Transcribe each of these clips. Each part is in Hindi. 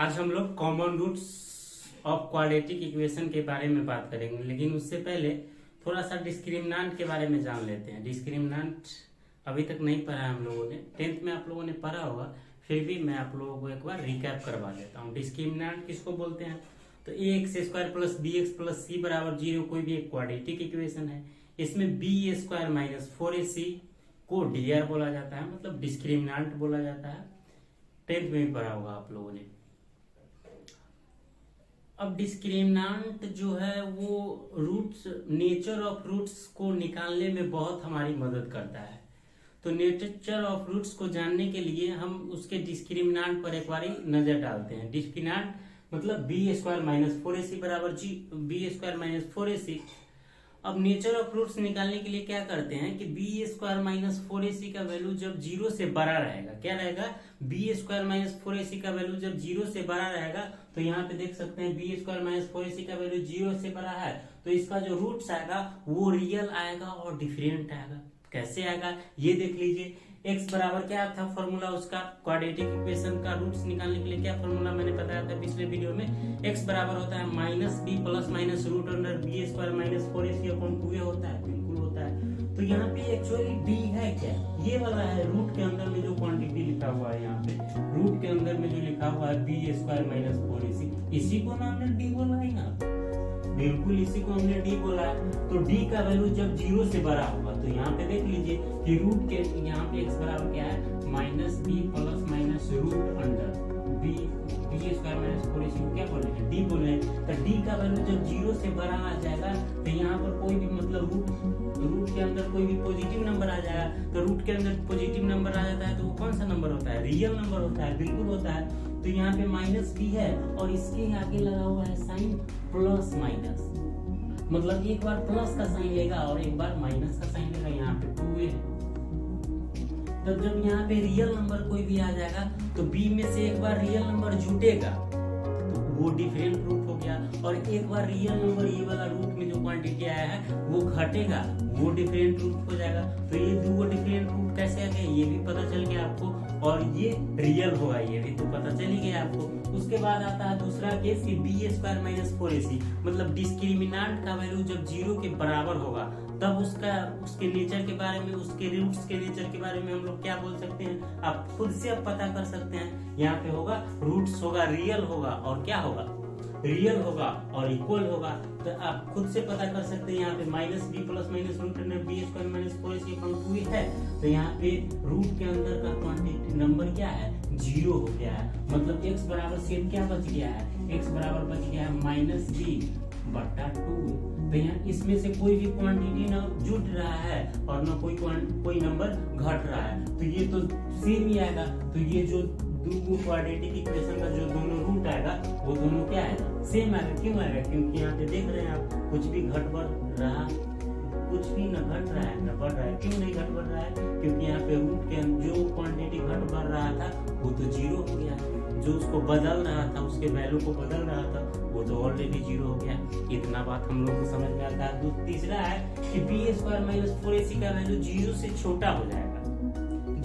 आज हम लोग common roots of quadratic equation के बारे में बात करेंगे, लेकिन उससे पहले थोड़ा सा डिस्क्रिमिनांट के बारे में जान लेते हैं। डिस्क्रिमिनांट अभी तक नहीं पढ़ा है हम लोगों ने, 10th में आप लोगों ने पढ़ा होगा, फिर भी मैं आप लोगों को एक बार रिकैप करवा देता हूँ। डिस्क्रिमिनांट किसको बोलते हैं? तो A X square plus B X plus C बराबर 0 कोई भी एक क्वाड्रेटिक इक्वेशन है। इसमें बी स्क्वायर माइनस 4ac को डी बोला जाता है, मतलब डिस्क्रिमिनांट बोला जाता है। 10th में भी पढ़ा होगा आप लोगों ने। अब डिस्क्रिमिनांट जो है वो रूट्स, नेचर ऑफ रूट्स को निकालने में बहुत हमारी मदद करता है। तो नेचर ऑफ रूट्स को जानने के लिए हम उसके डिस्क्रिमिनांट पर एक बार नजर डालते हैं। डिस्क्रिमिनांट मतलब बी स्क्वायर माइनस 4ac बराबर G B square minus 4ac। अब नेचर ऑफ रूट्स निकालने के लिए क्या करते हैं कि बी स्क्वायर माइनस 4ac का वैल्यू जब 0 से बड़ा रहेगा, क्या रहेगा? बी स्क्वायर माइनस 4ac का वैल्यू जब 0 से बड़ा रहेगा, तो यहाँ पे देख सकते हैं बी स्क्वायर माइनस 4ac का वैल्यू 0 से बड़ा है, तो इसका जो रूट्स आएगा वो रियल आएगा और डिफरेंट आएगा। कैसे आएगा ये देख लीजिए। x बराबर क्या था फॉर्मूला उसका, क्वाड्रेटिक इक्वेशन का रूट्स निकालने के लिए क्या फॉर्मूला मैंने बताया था पिछले वीडियो में। x बराबर होता है minus b plus minus root under b square minus 4ac upon 2a होता है, बिल्कुल होता है। तो यहाँ पे एक्चुअली d है क्या? ये वाला है रूट के अंदर में जो क्वांटिटी लिखा हुआ है, यहाँ पे रूट के अंदर में जो लिखा हुआ है बी स्क्वायर माइनस 4ac, इसी को ना हमने d बोला है यहाँ पे, बिल्कुल इसी को हमने डी बोला है। तो डी का वैल्यू जब 0 से बड़ा होगा, तो यहाँ पे देख लीजिए कि रूट के यहाँ पे x बराबर क्या है, minus b plus minus root under b square minus 4ac को क्या बोले हैं? डी बोले हैं। तो डी का वैल्यू जब 0 से बड़ा आ जाएगा, तो यहाँ पर कोई भी मतलब रूट के अंदर कोई भी पॉजिटिव नंबर आ जाएगा, तो रूट के अंदर पॉजिटिव नंबर आ जाता है तो वो कौन सा नंबर होता है? रियल नंबर होता है, बिल्कुल होता है। तो यहाँ पे माइनस बी है और इसके आगे लगा हुआ है साइन प्लस माइनस, मतलब एक बार प्लस का साइन लेगा और एक बार माइनस का साइन लेगा। यहाँ पे 2a है, तो जब यहाँ पे रियल नंबर कोई भी आ जाएगा तो b में से एक बार रियल नंबर जुटेगा तो वो डिफरेंट रूट हो गया, और एक बार रियल नंबर ये वाला रूट में जो क्वांटिटी आया है वो घटेगा, वो डिफरेंट रूट हो जाएगा। तो ये दो डिफरेंट रूट कैसे आ गए ये भी पता चल गया आपको, और ये रियल होगा ये भी तो पता चल ही गया आपको। उसके बाद आता है दूसरा केस कि बी स्क्वायर माइनस 4ac, मतलब डिस्क्रिमिनांट का वैल्यू जब 0 के बराबर होगा, तब उसके नेचर के बारे में, उसके रूट्स के नेचर के बारे में हम लोग क्या बोल सकते हैं, आप खुद से अब पता कर सकते हैं। यहाँ पे होगा रूट्स होगा रियल होगा और क्या होगा, रियल होगा और इक्वल होगा। तो आप खुद से पता कर सकते हैं। यहाँ पे minus b plus minus root under b square minus 4ac upon 2a है, तो यहाँ पे रूट के अंदर का क्वांटिटी नंबर क्या है, 0 हो गया है। मतलब x बराबर सेम क्या बच गया है, x बराबर बच गया है माइनस बी बटा 2। तो यहाँ इसमें से कोई भी क्वांटिटी ना जुट रहा है और ना कोई नंबर घट रहा है, तो ये तो सेम ही आएगा। तो ये जो दो क्वाड्रेटिक इक्वेशन का जो दोनों रूट आएगा वो दोनों क्या है, सेम आएगा। क्यों आएगा? क्योंकि यहाँ पे देख रहे हैं आप कुछ भी घट बढ़ रहा, कुछ भी न घट रहा है न बढ़ रहा है। क्यों नहीं घट बढ़ रहा है? क्योंकि यहाँ पे रूट के जो क्वांटिटी घट बढ़ रहा था वो तो 0 हो गया, जो उसको बदल रहा था, उसके वैल्यू को बदल रहा था वो तो ऑलरेडी 0 हो गया। इतना बात हम लोग को समझ में आता है। तीसरा है कि बी स्क्वायर माइनस 4ac का वैल्यू 0 से छोटा हो जाएगा,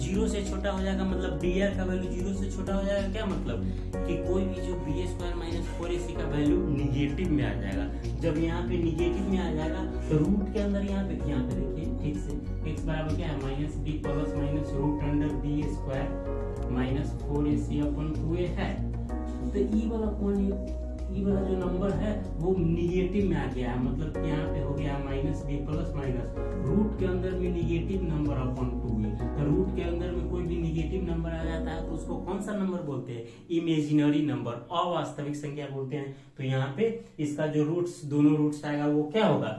0 से छोटा हो जाएगा, मतलब dr का वैल्यू 0 से छोटा हो जाएगा। क्या मतलब कि कोई भी जो बी स्क्वायर माइनस 4ac का वैल्यू निगेटिव में आ जाएगा। जब यहाँ पे निगेटिव में आ जाएगा तो रूट के अंदर यहाँ पे देखिए ठीक से x बराबर क्या है, minus b plus minus root under b square minus 4ac upon 2a है। तो ई वाला जो नंबर है वो निगेटिव में आ गया है, मतलब यहाँ पे हो गया minus b plus minus root के अंदर में निगेटिव नंबर अपॉन 2a। तो रूट के अंदर में कोई भी निगेटिव नंबर आ जाता है तो उसको कौन सा नंबर बोलते हैं, इमेजिनरी नंबर, अवास्तविक संख्या बोलते हैं। तो यहाँ पे इसका जो रूट्स, दोनों रूट्स आएगा वो क्या होगा,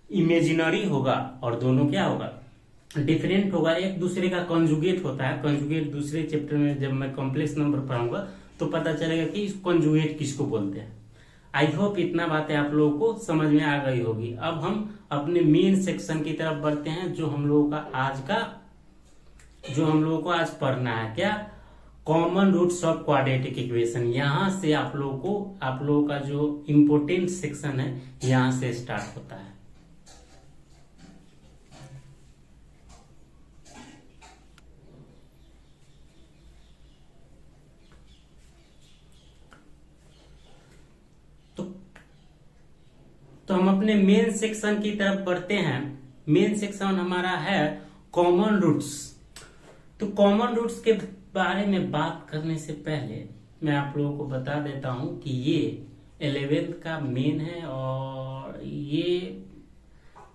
इमेजिनरी होगा, और दोनों क्या होगा, डिफरेंट होगा, एक दूसरे का कंजुगेट होता है। कंजुगेट दूसरे चैप्टर में जब मैं कॉम्प्लेक्स नंबर पढ़ाऊंगा तो पता चलेगा कि कंजुगेट किसको बोलते हैं। आई होप इतना बातें आप लोगों को समझ में आ गई होगी। अब हम अपने मेन सेक्शन की तरफ बढ़ते हैं, जो हम लोगों को आज पढ़ना है, क्या, common roots of quadratic equation. यहां से आप लोगों का जो इम्पोर्टेंट सेक्शन है यहां से स्टार्ट होता है। तो हम अपने मेन सेक्शन की तरफ बढ़ते हैं। मेन सेक्शन हमारा है कॉमन रूट्स। तो कॉमन रूट्स के बारे में बात करने से पहले मैं आप लोगों को बता देता हूं कि ये 11th का मेन है और ये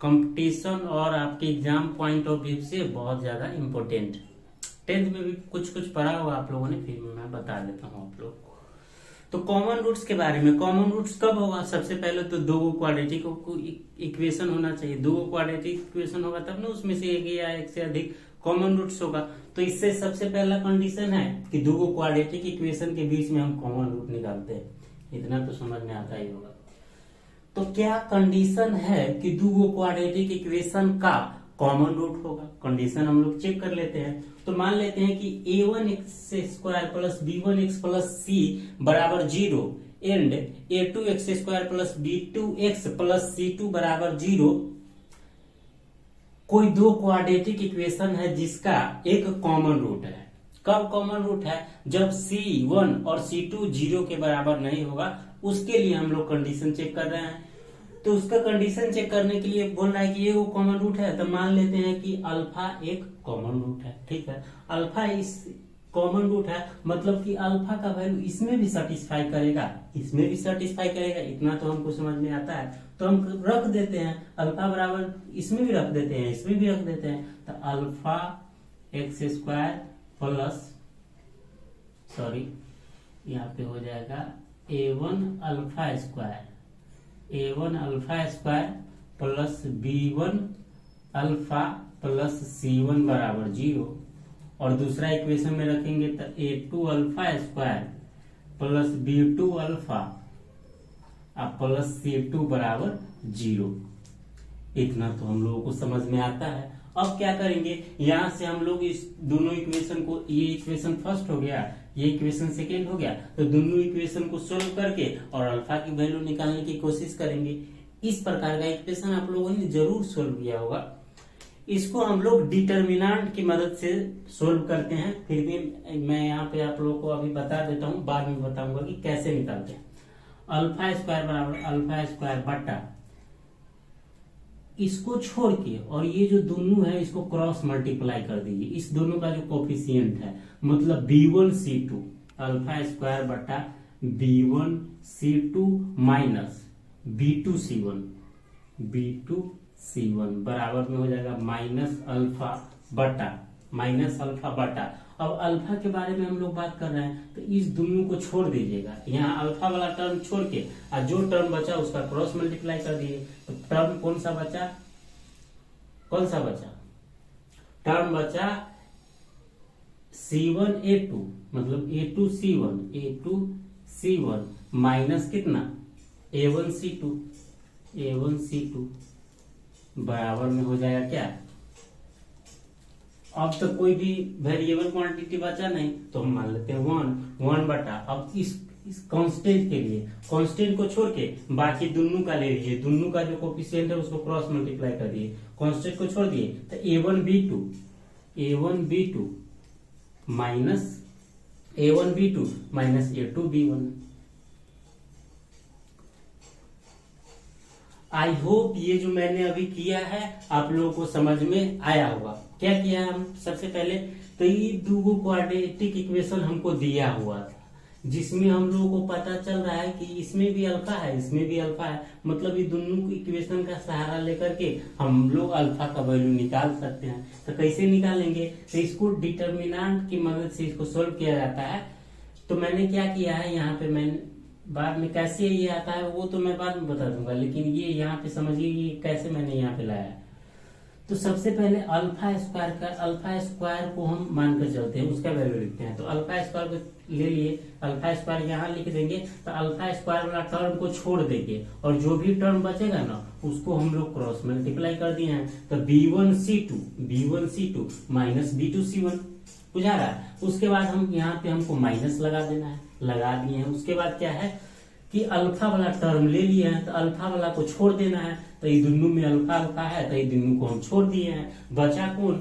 कंपटीशन और आपके एग्जाम पॉइंट ऑफ व्यू से बहुत ज्यादा इम्पोर्टेंट। 10th में भी कुछ कुछ पढ़ा होगा आप लोगों ने, फिर मैं बता देता हूँ आप लोग को। तो कॉमन रूट्स के बारे में, कॉमन रूट्स कब होगा? सबसे पहले तो दो क्वाड्रेटिक इक्वेशन होना चाहिए। दो क्वाड्रेटिक इक्वेशन होगा तब ना उसमें से एक या एक से अधिक कॉमन रूट्स होगा। तो इससे सबसे पहला कंडीशन है कि दो क्वाड्रेटिक इक्वेशन के बीच में हम कॉमन रूट निकालते हैं। इतना तो समझ में आता ही होगा। तो क्या कंडीशन है कि दो क्वाड्रेटिक इक्वेशन का कॉमन रूट होगा? कंडीशन हम लोग चेक कर लेते हैं। तो मान लेते हैं कि a1x² plus b1x plus c बराबर 0 and a2x² plus b2x plus c2 बराबर 0 कोई दो क्वाड्रेटिक इक्वेशन है जिसका एक कॉमन रूट है। कब कॉमन रूट है? जब c1 और c2 0 के बराबर नहीं होगा। उसके लिए हम लोग कंडीशन चेक कर रहे हैं। तो उसका कंडीशन चेक करने के लिए बोल रहा है कि ये वो कॉमन रूट है, तो मान लेते हैं कि अल्फा एक कॉमन रूट है। ठीक है, अल्फा इस कॉमन रूट है, मतलब कि अल्फा का वैल्यू इसमें भी सेटिस्फाई करेगा, इसमें भी सेटिस्फाई करेगा। इतना तो हमको समझ में आता है। तो हम रख देते हैं अल्फा बराबर, इसमें भी रख देते हैं, इसमें भी रख देते हैं। तो अल्फा x² प्लस यहाँ पे हो जाएगा a1 alpha square, a1 alpha square plus b1 alpha plus c1 बराबर 0। और दूसरा इक्वेशन में रखेंगे तो a2 alpha square plus b2 alpha plus c2 बराबर 0। इतना तो हम लोगों को समझ में आता है। अब क्या करेंगे, यहां से हम लोग इस दोनों इक्वेशन को, ये इक्वेशन फर्स्ट हो गया, ये इक्वेशन सेकेंड हो गया, तो दोनों इक्वेशन को सोल्व करके और अल्फा की वैल्यू निकालने की कोशिश करेंगे। इस प्रकार का इक्वेशन आप लोगों ने जरूर सोल्व किया होगा। इसको हम लोग डिटर्मिनेंट की मदद से सोल्व करते हैं। फिर भी मैं यहाँ पे आप लोगों को अभी बता देता हूँ, बाद में बताऊंगा कि कैसे निकालते हैं। अल्फा स्क्वायर बराबर अल्फा स्क्वायर बटा इसको छोड़ के और ये जो दोनों है इसको क्रॉस मल्टीप्लाई कर दीजिए। इस दोनों का जो कोफिशिएंट है मतलब b1c2 अल्फा स्क्वायर बटा b1c2 माइनस b2c1 बराबर में हो जाएगा माइनस अल्फा बटा। अब अल्फा के बारे में हम लोग बात कर रहे हैं, तो इस दोनों को छोड़ दीजिएगा। यहाँ अल्फा वाला टर्म छोड़ के और जो टर्म बचा उसका क्रॉस मल्टीप्लाई कर दिए। तो टर्म कौन सा बचा? टर्म बचा c1a2 मतलब a2c1 माइनस कितना a1c2 बराबर में हो जाएगा क्या? अब तो कोई भी वेरिएबल क्वांटिटी बचा नहीं, तो हम मान लेते हैं 1 बटा। अब इस कांस्टेंट के लिए कांस्टेंट को छोड़ के बाकी दोनों का ले लीजिए। दोनों का जो कोफिशिएंट है उसको क्रॉस मल्टीप्लाई कर दिए, कांस्टेंट को छोड़ दिए तो a1b2 minus a2b1। I hope ये जो मैंने अभी किया है आप लोगों को समझ में आया होगा। क्या किया हम सबसे पहले, तो ये दो क्वाड्रेटिक इक्वेशन हमको दिया हुआ था जिसमें हम लोगों को पता चल रहा है कि इसमें भी अल्फा है, इसमें भी अल्फा है। मतलब ये दोनों इक्वेशन का सहारा लेकर के हम लोग अल्फा का वैल्यू निकाल सकते हैं। तो कैसे निकालेंगे? तो इसको डिटर्मिनेंट की मदद से इसको सोल्व किया जाता है। तो मैंने क्या किया है यहाँ पे, मैंने बाद में कैसे ये आता है वो तो मैं बाद में बता दूंगा, लेकिन ये यहाँ पे समझिए ये कैसे मैंने यहाँ पे लाया। तो सबसे पहले अल्फा स्क्वायर को हम मानकर चलते हैं, उसका वैल्यू लिखते हैं। तो अल्फा स्क्वायर को ले लिए, अल्फा स्क्वायर यहाँ लिख देंगे। तो अल्फा स्क्वायर वाला टर्म को छोड़ देंगे और जो भी टर्म बचेगा ना उसको हम लोग क्रॉस मल्टीप्लाई कर दिए हैं। तो b1c2 माइनस b2c1 बुझा रहा है। उसके बाद हम यहाँ पे हमको माइनस लगा देना है, लगा दिए हैं। उसके बाद क्या है कि अल्फा वाला टर्म ले लिए हैं, तो अल्फा वाला को छोड़ देना है। तो ये दोनों में अल्फा है, तो ये दोनों को हम छोड़ दिए हैं। बचा कौन?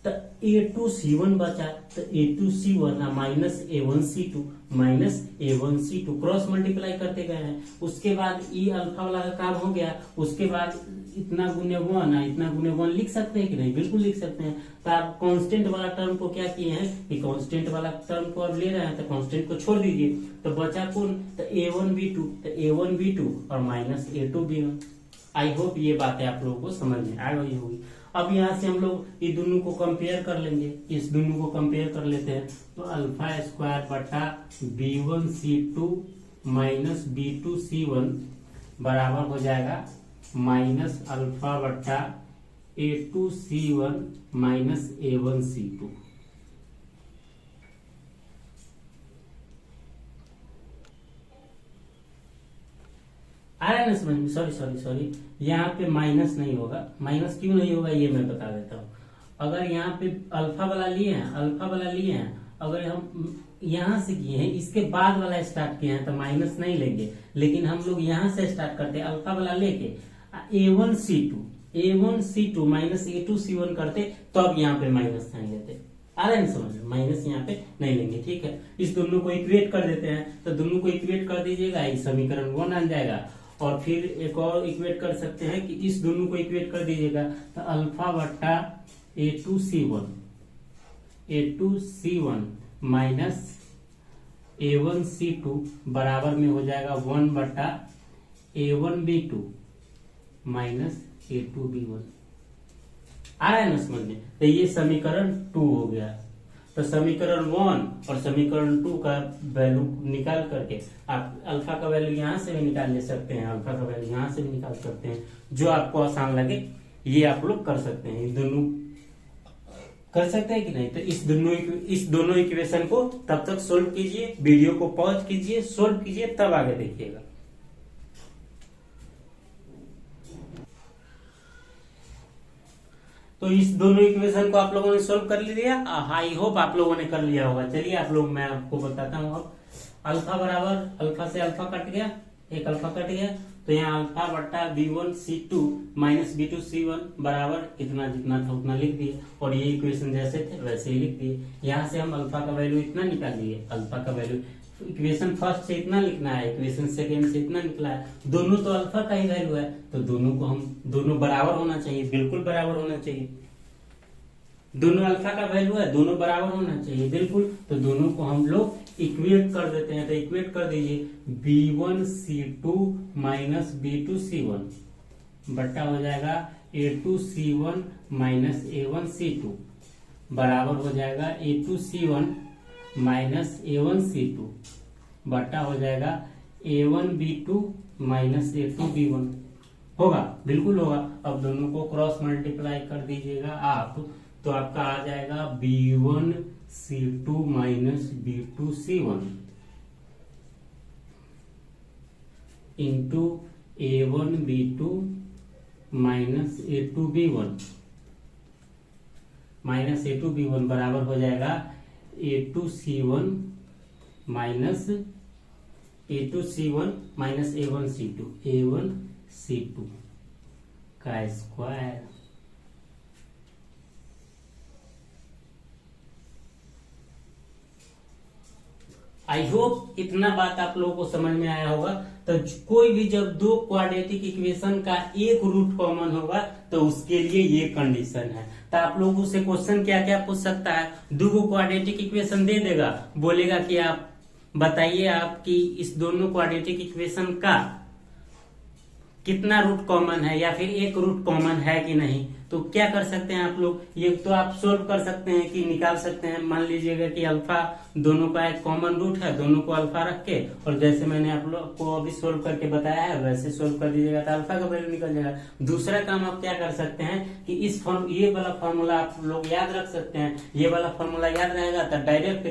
तो A2C1 बचा, तो A2C1 minus A1C2 minus A1C2 cross multiply करते गए हैं। उसके बाद ई अल्फा वाला का काम हो गया, उसके बाद इतना गुने 1 इतना गुने 1 लिख सकते हैं कि नहीं? बिल्कुल लिख सकते हैं। तो आप कांस्टेंट वाला टर्म को क्या किए हैं कि कांस्टेंट वाला टर्म को अब ले रहे हैं, तो कांस्टेंट को छोड़ दीजिए, तो बचा कौन? तो A1B2, तो A1B2 और माइनस A2B1। आई होप ये बातें आप लोगों को समझ में आ गई होगी। अब यहाँ से हम लोग ये दोनों को कंपेयर कर लेंगे, इस दोनों को कंपेयर कर लेते हैं। तो अल्फा स्क्वायर बटा B1C2 माइनस B2C1 बराबर हो जाएगा माइनस अल्फा बटा A2C1 माइनस A1C2। आ रहा है ना समझ में? सॉरी यहाँ पे माइनस नहीं होगा। माइनस क्यों नहीं होगा ये मैं बता देता हूँ। अगर यहाँ पे अल्फा वाला लिए हैं, अगर हम यहाँ से किए हैं, इसके बाद वाला स्टार्ट किए हैं तो माइनस नहीं लेंगे, लेकिन हम लोग यहाँ से स्टार्ट करते हैं अल्फा वाला लेके A1C2 माइनस A2C1 करते, तो अब यहाँ पे माइनस नहीं लेते। आ रहा है ना समझ में? माइनस यहाँ पे नहीं लेंगे, ठीक है। इस दोनों को इक्वेट कर देते हैं, तो दोनों को इक्वेट कर दीजिएगा, इस समीकरण 1 आ जाएगा। और फिर एक और इक्वेट कर सकते हैं कि इस दोनों को इक्वेट कर दीजिएगा, तो अल्फा बट्टा A2C1 माइनस A1C2 बराबर में हो जाएगा 1 बट्टा A1B2 माइनस A2B1। आ रहा है ना समझ में? तो ये समीकरण 2 हो गया। तो समीकरण 1 और समीकरण 2 का वैल्यू निकाल करके आप अल्फा का वैल्यू यहाँ से भी निकाल ले सकते हैं, अल्फा का वैल्यू यहाँ से भी निकाल सकते हैं, जो आपको आसान लगे ये आप लोग कर सकते हैं। ये दोनों कर सकते हैं कि नहीं? तो इस दोनों इक्वेशन को तब तक सोल्व कीजिए, वीडियो को पॉज कीजिए, सोल्व कीजिए, तब आगे देखिएगा। तो इस दोनों इक्वेशन को आप लोगों ने सोल्व कर लिया। आई होप आप लोगों ने कर लिया होगा। चलिए आप लोग, मैं आपको बताता हूँ। अब अल्फा बराबर, अल्फा से अल्फा कट गया, एक अल्फा कट गया, तो यहाँ अल्फा बट्टा B1C2 माइनस B2C1 बराबर इतना, जितना था उतना लिख दिए, और ये इक्वेशन जैसे थे वैसे ही लिख दिए। यहाँ से हम अल्फा का वैल्यू इतना निकाल लिए, अल्फा का वैल्यू इक्वेशन फर्स्ट से इतना लिखना है, इक्वेशन सेकेंड से इतना निकला है, दोनों तो अल्फा का ही वैल्यू है, तो दोनों को हम दोनों बराबर होना चाहिए, बिल्कुल बराबर होना चाहिए। दोनों अल्फा का वैल्यू है, दोनों बराबर होना चाहिए बिल्कुल। तो दोनों को हम लोग इक्वेट कर देते हैं। तो इक्वेट कर दीजिए, B1C2 माइनस B2C1 बट्टा हो जाएगा A2C1 माइनस A1C2 बराबर हो जाएगा A2C1 माइनस A1C2 बट्टा हो जाएगा A1B2 माइनस A2B1। होगा, बिल्कुल होगा। अब दोनों को क्रॉस मल्टीप्लाई कर दीजिएगा आप, तो आपका आ जाएगा B1C2 minus B2C1 into A1B2 minus A2B1 minus A2B1 बराबर हो जाएगा A2C1 माइनस A1C2 का स्क्वायर। आई होप इतना बात आप लोगों को समझ में आया होगा। तो कोई भी जब दो क्वाड्रेटिक इक्वेशन का एक रूट कॉमन होगा तो उसके लिए ये कंडीशन है। तो आप लोगों से क्वेश्चन क्या क्या पूछ सकता है, दो क्वाड्रेटिक इक्वेशन दे देगा, बोलेगा कि आप बताइए आपकी इस दोनों क्वाड्रेटिक इक्वेशन का कितना रूट कॉमन है या फिर एक रूट कॉमन है कि नहीं। तो क्या कर सकते हैं आप लोग, ये तो आप सोल्व कर सकते हैं कि निकाल सकते हैं। मान लीजिएगा कि अल्फा दोनों का एक कॉमन रूट है, दोनों को अल्फा रख के, और जैसे मैंने आप लोग को अभी सोल्व करके बताया है वैसे सोल्व कर दीजिएगा तो अल्फा का वैल्यू निकल जाएगा। दूसरा काम आप क्या कर सकते हैं कि ये वाला फॉर्मूला आप लोग याद रख सकते हैं। ये वाला फॉर्मूला याद रहेगा तो डायरेक्ट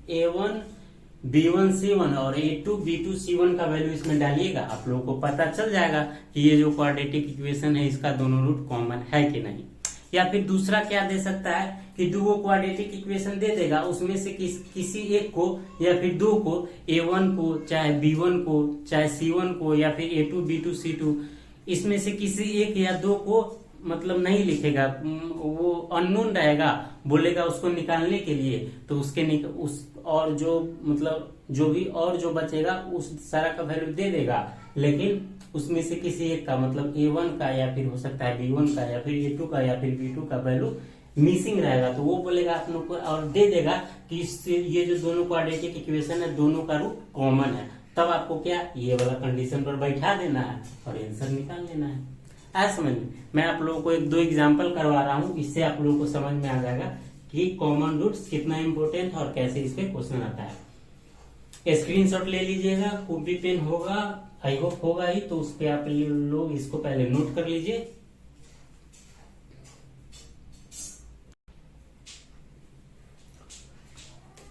A1 B1C1 और A2 B2C1 का वैल्यू इसमें डालिएगा, आप लोगों को पता चल जाएगा कि ये जो क्वाड्रेटिक इक्वेशन है इसका दोनों रूट कॉमन है कि नहीं। या फिर दूसरा क्या दे सकता है कि दो क्वाड्रेटिक इक्वेशन दे देगा, उसमें से किसी एक को या फिर दो को, A1 को चाहे B1 को चाहे C1 को या फिर A2 B2 C2, इसमें से किसी एक या दो को मतलब नहीं लिखेगा, वो अननोन रहेगा, बोलेगा उसको निकालने के लिए, तो उस और जो मतलब जो भी और जो बचेगा उस सारा का वैल्यू दे देगा, लेकिन उसमें से किसी एक का मतलब A1 का या फिर हो सकता है B1 का या फिर A2 का या फिर B2 का वैल्यू मिसिंग रहेगा, तो वो बोलेगा आप लोग को और दे देगा कि इससे ये जो दोनों क्वाड्रेटिक इक्वेशन है दोनों का रूट कॉमन है। तब आपको क्या ये वाला कंडीशन पर बैठा देना है और आंसर निकाल लेना है। आया समझ में? मैं आप लोगों को एक दो एग्जांपल करवा रहा हूँ, इससे आप लोगों को समझ में आ जाएगा कि कॉमन रूट्स कितना इंपॉर्टेंट है और कैसे इस पे क्वेश्चन आता है। स्क्रीनशॉट ले लीजिएगा, कॉपी पेन होगा, आई होप होगा ही, तो उस पे आप लोग इसको पहले नोट कर लीजिए।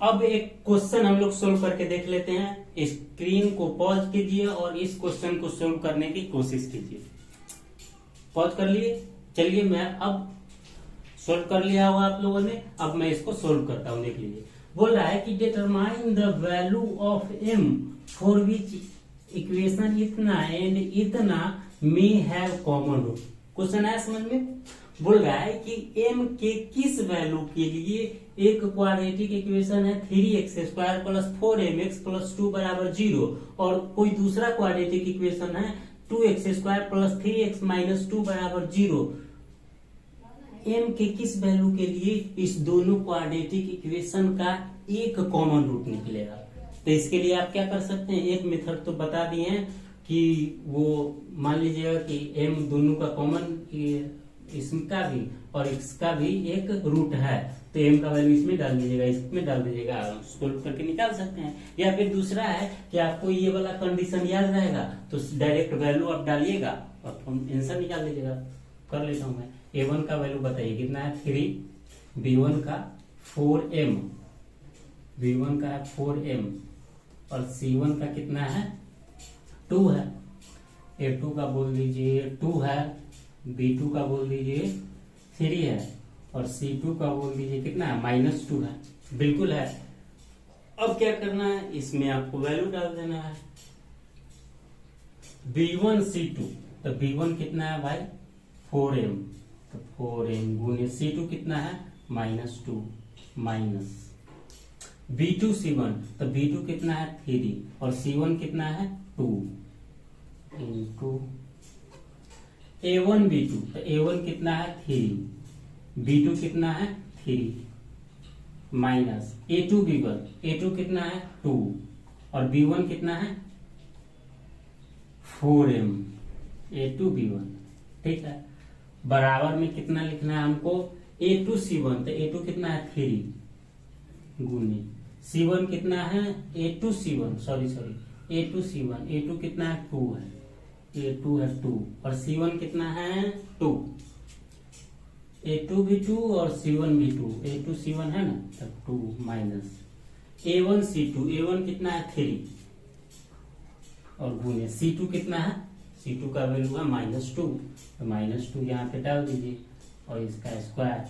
अब एक क्वेश्चन हम लोग सोल्व करके देख लेते हैं। स्क्रीन को पॉज कीजिए और इस क्वेश्चन को सोल्व करने की कोशिश कीजिए। पॉज कर लिए? चलिए मैं अब सोल्व कर लिया होगा आप लोगों ने, अब मैं इसको सोल्व करता हूं। देख लीजिए, बोल रहा है कि determine the value of m for which equation इतना एंड इतना may have common root. Question है समझ में? बोल रहा है कि m के किस वैल्यू के लिए एक क्वाड्रेटिक इक्वेशन है 3x² प्लस 4mx प्लस 2 बराबर 0, और कोई दूसरा क्वाड्रेटिक इक्वेशन है 2x² प्लस 3x माइनस 2 बराबर 0। m के किस वैल्यू के लिए इस दोनों क्वाड्रेटिक इक्वेशन का एक कॉमन रूट निकलेगा? तो इसके लिए आप क्या कर सकते हैं, एक मेथड तो बता दिए हैं कि वो मान लीजिएगा कि m दोनों का कॉमन इसका भी और इसका भी एक रूट है, तो m का वैल्यू इसमें डाल दीजिएगा, इसमें डाल दीजिएगा, सोल्व करके निकाल सकते हैं। या फिर दूसरा है कि आपको ये वाला कंडीशन याद रहेगा तो डायरेक्ट वैल्यू आप डालिएगा और आंसर निकाल लीजिएगा। कर लेता हूं मैं। A1 का वैल्यू बताइए कितना है 3, B1 का 4m, B1 का है 4m और C1 का कितना है 2 है। A2 का बोल दीजिए 2 है, B2 का बोल दीजिए 3 है और C2 का बोल दीजिए कितना है -2 है। बिल्कुल है। अब क्या करना है, इसमें आपको वैल्यू डाल देना है। B1 C2, तो B1 कितना है भाई 4m, तो 4m गुने C2 कितना है -2 माइनस B2 C1, तो B2 कितना है 3 और C1 कितना है 2 इंटू A1 B2, तो A1 कितना है 3, B2 कितना है 3 माइनस A2 B1, A2 कितना है 2 और B1 कितना है 4m A2 B1। ठीक है, बराबर में कितना लिखना है हमको A2 C1, तो A2 कितना है 3 गुने C1 कितना है A2 C1 sorry A2 C1, A2 कितना है 2 है, A2 है 2 और C1 कितना है 2, A2 भी 2 और C1 भी 2, A2 C1 है ना, तो 2 माइनस A1 C2, A1 कितना है 3 और गुने C2 कितना है, C2 का वैल्यू है -2, तो -2 यहाँ पे डाल दीजिए और इसका स्क्वायर।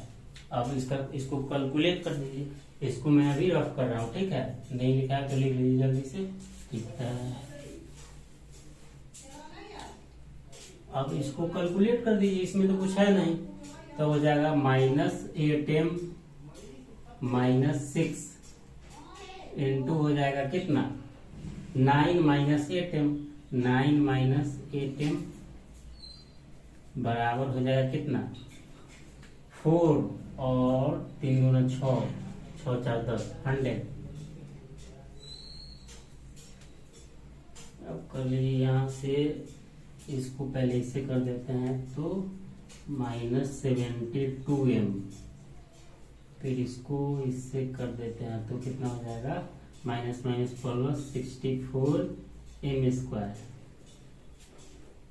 अब इसको कैलकुलेट कर दीजिए। इसको मैं अभी रफ कर रहा हूँ, ठीक है, नहीं लिखा है तो लिख लीजिए जल्दी से। ठीक है, अब इसको कैलकुलेट कर दीजिए, इसमें तो कुछ है नहीं, तो हो जाएगा -8m -6 इंटू हो जाएगा कितना 9 -8m, 9 -8m बराबर हो जाएगा कितना 4 और 3 गुना 6, 6 4 10 100। अब कर लीजिए यहाँ से, इसको पहले इसे कर देते हैं तो -72m, फिर इसको इससे कर देते हैं तो कितना हो जाएगा माइनस प्लस 64m²।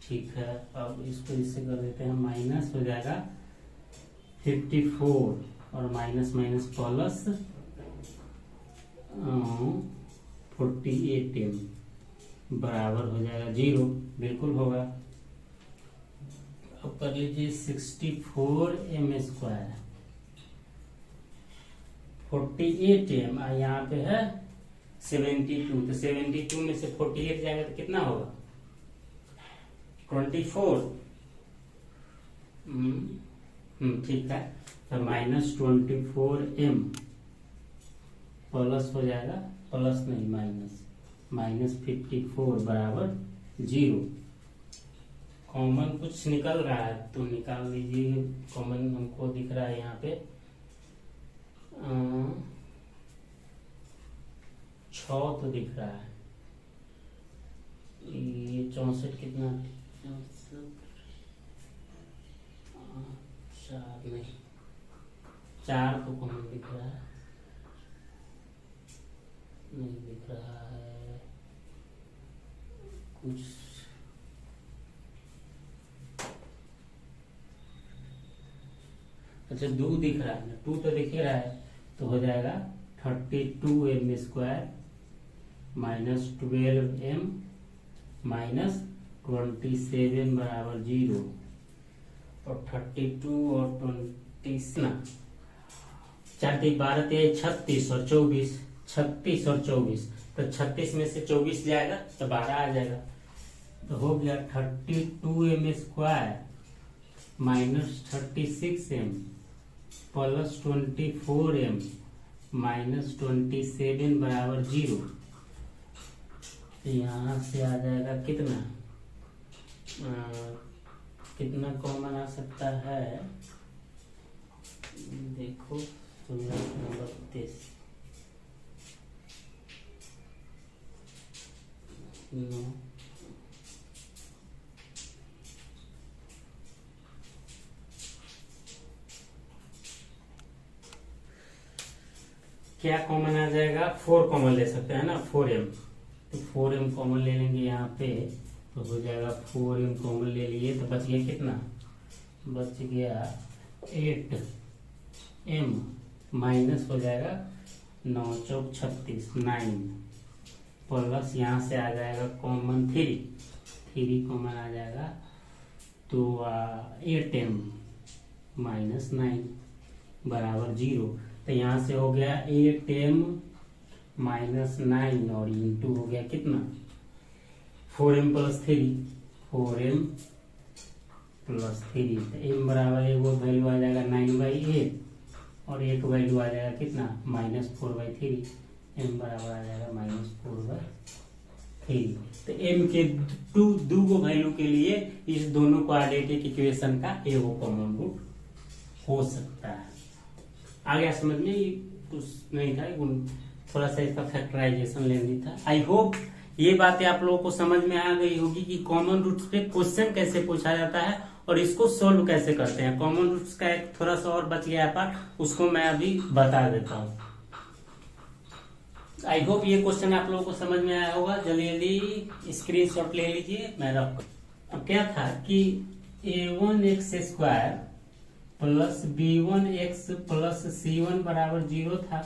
ठीक है, अब इसको इससे कर देते हैं, माइनस हो जाएगा 54 और माइनस प्लस 48m बराबर हो जाएगा 0, बिल्कुल होगा। अब कर लीजिए 64m², 48m और यहाँ पे है 72, तो 72 में से 48 जाएगा तो कितना होगा 24, ठीक है। तो -24m प्लस हो जाएगा, प्लस नहीं -54 बराबर 0। कॉमन कुछ निकल रहा है तो निकाल लीजिए। कॉमन हमको दिख रहा है यहाँ पे 6 तो दिख रहा है। ये 64 कितना, 4 नहीं, 4 तो कॉमन दिख रहा है, नहीं दिख रहा है कुछ। अच्छा 2 दिख रहा है ना, 2 तो दिख ही रहा है, तो हो जाएगा 32m स्क्वायर -12m -27 बराबर 0। और 32 और 20 ना, 4 3 12 36 और 24, 36 और 24, तो 36 में से 24 जाएगा तो 12 आ जाएगा। तो हो गया 32m स्क्वायर -36m +24m -27 बराबर 0। यहाँ से आ जाएगा कितना, कितना कॉमन आ सकता है, देखो 32 क्या कॉमन आ जाएगा, 4 कॉमन ले सकते हैं ना, 4m, तो 4m कॉमन ले लेंगे यहाँ पे, तो हो जाएगा 4m कॉमन ले लिए तो बच गया कितना, बच गया 8m माइनस हो जाएगा 9 चौक 36 9 प्लस यहाँ से आ जाएगा कॉमन 3 कॉमन आ जाएगा तो 8m -9 बराबर 0। तो यहाँ से हो गया 8m -9 और इंटू हो गया कितना 4m + 3 4m + 3। तो m बराबर वो वैल्यू आ जाएगा 9/8 और एक वैल्यू आ जाएगा कितना -4/3। m बराबर आ जाएगा -4/3। तो m के दो वैल्यू के लिए इस दोनों क्वाड्रेटिक इक्वेशन का एगो कॉमन रूट हो सकता है। आ गया समझ में, ये कुछ नहीं था, थोड़ा सा इसका फैक्टराइजेशन लेनी था। आई होप ये बातें आप लोगों को समझ में आ गई होगी कि कॉमन रूट्स पे क्वेश्चन कैसे पूछा जाता है और इसको सोल्व कैसे करते हैं। कॉमन रूट्स का एक थोड़ा सा और बच गया पार्ट, उसको मैं अभी बता देता हूँ। आई होप ये क्वेश्चन आप लोगों को समझ में आया होगा। जल्दी जल्दी स्क्रीनशॉट ले लीजिए, मैं रख। अब क्या था कि a1x² + b1x + c1 बराबर 0 था,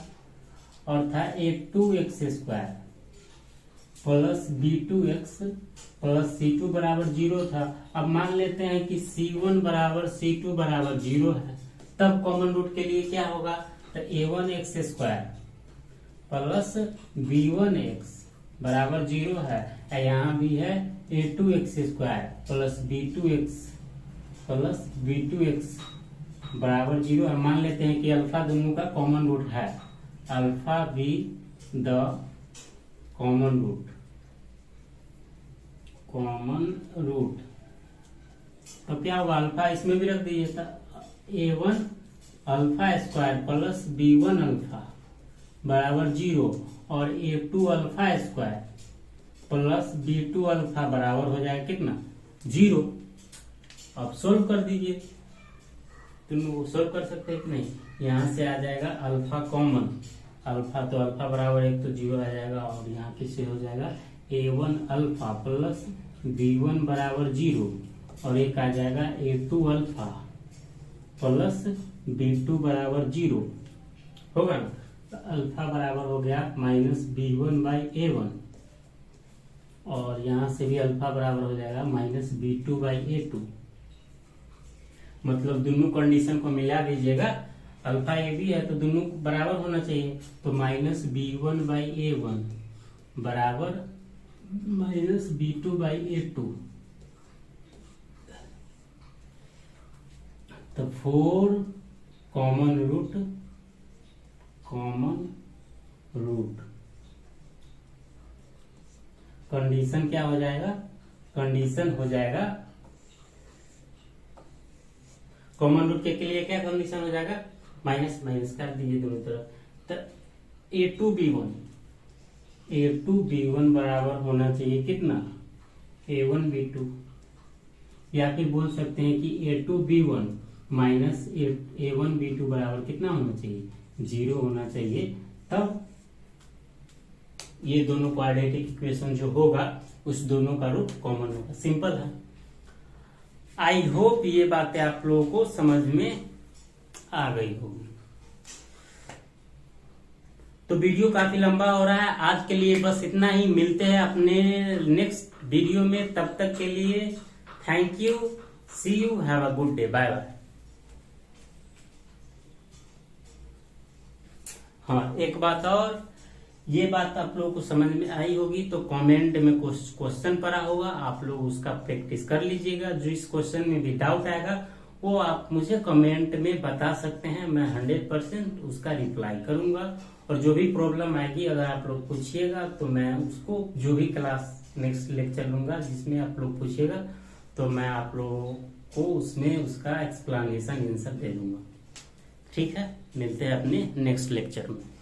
और था a2x² + b2x + c2 बराबर 0 था। अब मान लेते हैं कि c1 बराबर c2 बराबर 0 है, तब कॉमन रूट के लिए क्या होगा, तो a1x² + b1x बराबर 0 है, यहाँ भी है a2x² + b2x बराबर 0 है। मान लेते हैं कि अल्फा दोनों का कॉमन रूट है, अल्फा भी द कॉमन रूट। तो क्या होगा, अल्फा इसमें भी रख दीजिए, a1 अल्फा² + b1 अल्फा बराबर 0 और a2 अल्फा² + b2 अल्फा बराबर हो जाएगा कितना 0। अब सोल्व कर दीजिए, तुम सोल्व कर सकते हैं कि नहीं। यहाँ से आ जाएगा अल्फा कॉमन, अल्फा तो अल्फा बराबर 1 तो 0 आ जाएगा, और यहाँ किससे हो जाएगा a1 अल्फा + b1 बराबर 0 और एक आ जाएगा a2 अल्फा + b2 बराबर 0 होगा ना। तो अल्फा बराबर हो गया -b1/a1 और यहाँ से भी अल्फा बराबर हो जाएगा -b2/a2। मतलब दोनों कंडीशन को मिला दीजिएगा, अल्फा ए भी है तो दोनों बराबर होना चाहिए, तो -b1/a1 बराबर -b2/a2। तो 4 कॉमन रूट कंडीशन क्या हो जाएगा, कंडीशन हो जाएगा कॉमन रूट के लिए क्या कंडीशन हो जाएगा, माइनस माइनस कर दीजिए दोनों तरफ। तो a2b1 बराबर होना चाहिए कितना, a1b2, या फिर बोल सकते हैं कि a2b1 माइनस a1b2 बराबर कितना होना चाहिए, 0 होना चाहिए। तब ये दोनों क्वाड्रेटिक इक्वेशन जो होगा उस दोनों का रूट कॉमन होगा। सिंपल है। आई होप ये बातें आप लोगों को समझ में आ गई होगी। तो वीडियो काफी लंबा हो रहा है, आज के लिए बस इतना ही। मिलते हैं अपने नेक्स्ट वीडियो में, तब तक के लिए thank you, see you, have a good day, bye bye. हाँ, एक बात और, ये बात आप लोगों को समझ में आई होगी तो कमेंट में कुछ क्वेश्चन पड़ा होगा, आप लोग उसका प्रैक्टिस कर लीजिएगा। जो इस क्वेश्चन में भी डाउट आएगा वो आप मुझे कमेंट में बता सकते हैं, मैं 100% उसका रिप्लाई करूंगा। और जो भी प्रॉब्लम आएगी अगर आप लोग पूछिएगा तो मैं उसको, जो भी क्लास नेक्स्ट लेक्चर लूंगा जिसमें आप लोग पूछिएगा तो मैं आप लोगों को उसमें उसका एक्सप्लेनेशन आंसर दे दूंगा। ठीक है, मिलते हैं अपने नेक्स्ट लेक्चर में।